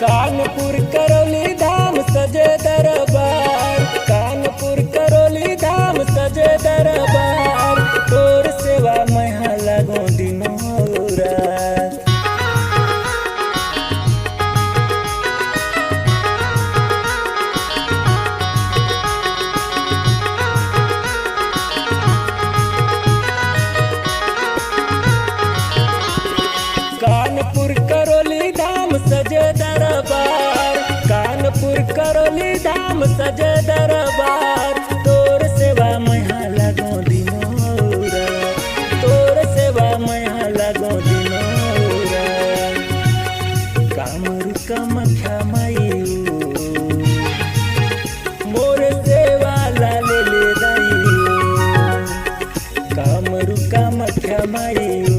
कानपुर करौली धाम सजे दरबार, कानपुर करौली धाम सजे दरबार, तोर सेवा महा लगो दिनों रात। कानपुर करौली धाम सजे दरबार, कानपुर करौली धाम सजे दरबार, तोर सेवा महा लगो दिनों रात, तोर सेवा महा लगो दिनों रात। कामरू कामाख्या माईओ मोर सेवा लाले ले दाईओ, कामरू कामाख्या माईओ।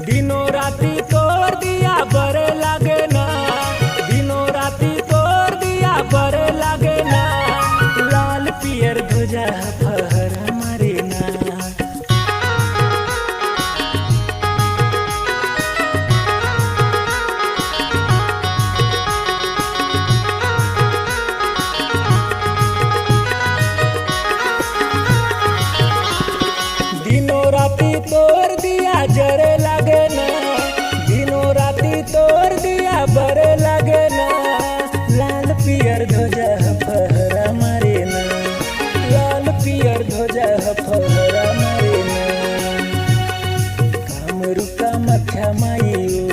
दिनों राती तोर दिया बरे लागे ना, दिनों राती तोर दिया बरे लागे ना, लाल पियर ध्वजा फहरा मारे ना। दिनों राती तोर दिया जरे लागे ना, दिनों राती तोर दिया बरे लागे ना, लाल पियर ध्वजा फहरा मारे ना, लाल पियर ध्वजा फहरा मारे ना। कामरू कामाख्या माईओ